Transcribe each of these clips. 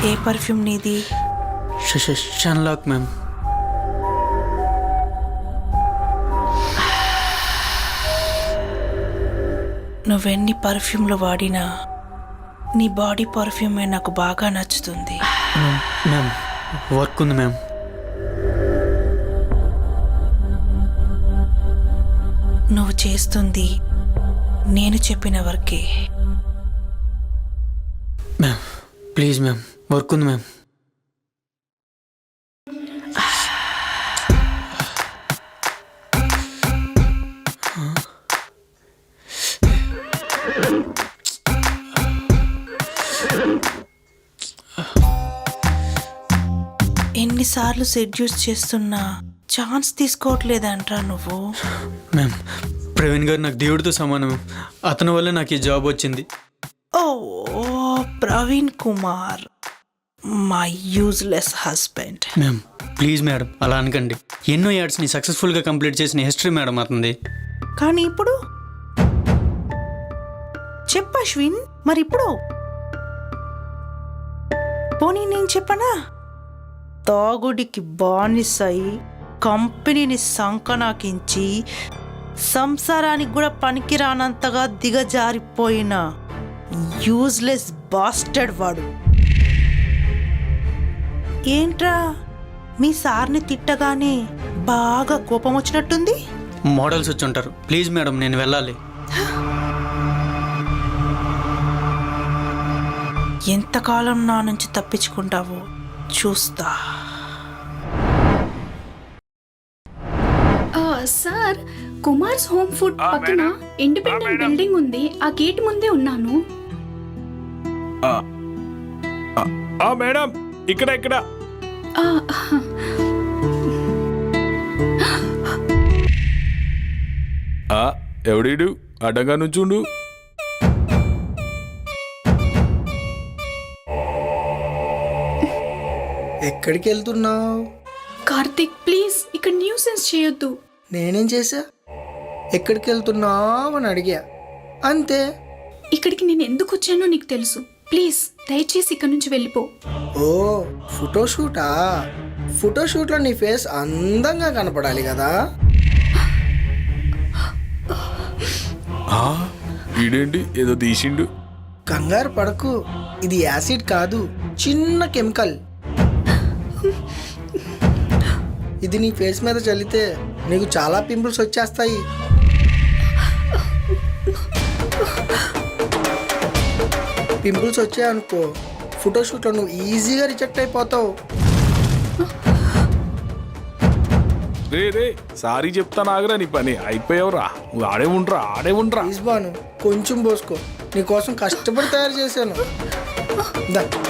ఏ perfume నీది? షన్లాక్ ma'am. నువ్వెన్ని పర్ఫ్యూమ్లు వాడినా నీ బాడీ పర్ఫ్యూమే నాకు బాగా నచ్చుతుంది. మ్యామ్ వర్క్ ఉంది మ్యామ్. నువ్వు చేస్తుంది నేను చెప్పిన వర్కే. మ్యామ్ ప్లీజ్ మ్యామ్, వర్క్ ఉంది మ్యామ్. ఎన్నిసార్లు సెడ్యూస్ చేస్తున్నా ఛాన్స్ తీసుకోవట్లేదంట్రా నువ్వు. మ్యామ్ ప్రవీణ్ గారు నాకు దేవుడితో సమానం. అతని వల్ల నాకు ఈ జాబ్ వచ్చింది. ఓ Praveen Kumar, my useless husband. Ma'am please madam అలా అనకండి. ఎన్నో యాడ్స్ని సక్సెస్ఫుల్గా కంప్లీట్ చేసిన హిస్టరీ మేడం అతనిది. కానీ ఇప్పుడు చెప్పు అశ్విన్, మరి ఇప్పుడు పోనీ నేను చెప్పనా? తాగుడికి బానిసై కంపెనీని సంకనాకించి సంసారానికి కూడా పనికిరానంతగా దిగజారిపోయిన యూజ్లెస్ బాస్టర్డ్ వాడు. ఏంట్రా మీ సార్ని తిట్టగానే బాగా కోపం వచ్చినట్టుంది. మోడల్స్ వచ్చి ఉంటారు. ప్లీజ్ మేడం నేను వెళ్ళాలి. ఎంతకాలం నా నుంచి తప్పించుకుంటావో చూస్తా. సార్, కుమార్స్ హోమ్ ఫుడ్ పక్కన ఇండిపెండెంట్ బిల్డింగ్ ఉంది. ఆ గేట్ ముందే ఉన్నాను. మేడం ఇక్కడ ఇక్కడ. ఎవడీడు అడ్డంగా నుంచుండు. ఎక్కడికి వెళ్తున్నావు? కార్తిక్ ప్లీజ్ ఇక్కడ న్యూసెన్స్ చేయొద్దు. నేనేం చేశా? ఎక్కడికి వెళ్తున్నావు అని అడిగా, అంతే. ఇక్కడికి నేను ఎందుకు వచ్చానో నీకు తెలుసు. ప్లీజ్ దయచేసి ఇక్కడ నుంచి వెళ్ళిపో. ఓ ఫోటోషూటా? ఫోటోషూట్లో నీ ఫేస్ అందంగా కనపడాలి కదా. ఈడేంటి ఏదో తీసిండు. కంగారు పడకు, ఇది యాసిడ్ కాదు, చిన్న కెమికల్. ఇది నీ ఫేస్ మీద చల్లితే నీకు చాలా పింపుల్స్ వచ్చేస్తాయి. పింపుల్స్ వచ్చాయనుకో, ఫోటోషూట్లో నువ్వు ఈజీగా రిజెక్ట్ అయిపోతావు. రే సారీ చెప్తాను ఆగరా, నీ పని అయిపోయావురా. నువ్వు ఆడే ఉండరా. ప్లీజ్ బాను, కొంచెం పోసుకో, నీకోసం కష్టపడి తయారు చేశాను.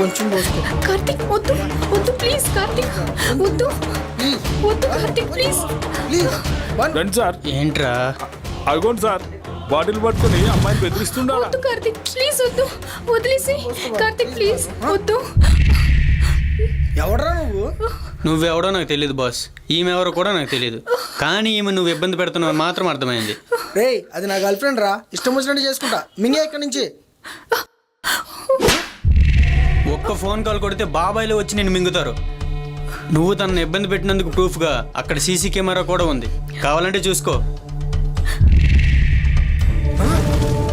కొంచెం పోసుకో. కార్తిక్ వద్దు వద్దు ప్లీజ్. కార్తిక్ వద్దు వద్దు. Karthik please please. రండి సార్. ఏంట్రా? అదిగోండి సార్, బాటిల్ పట్టుకుని అమ్మాయిని బెదిరిస్తుండా. వద్దు కార్తిక్ ప్లీజ్ వద్దు, వదిలేసి. కార్తిక్ ప్లీజ్ వద్దు. ఎవడరా నువ్వు? నువ్వెవడో నాకు తెలియదు బాస్. ఈమె ఎవరో కూడా నాకు తెలియదు. కానీ ఈమె నువ్వు ఇబ్బంది పెడుతున్నావు మాత్రం అర్థమైంది. రే అది నా గర్ల్ ఫ్రెండ్ రా, ఇష్టం వచ్చినట్టు చేసుకుంటా. మింగే ఇక్కడి నుంచి. ఒక్క ఫోన్ కాల్ కొడితే బాబాయ్లు వచ్చి నేను మింగుతారు. నువ్వు తనను ఇబ్బంది పెట్టినందుకు ప్రూఫ్గా అక్కడ సీసీ కెమెరా కూడా ఉంది, కావాలంటే చూసుకో.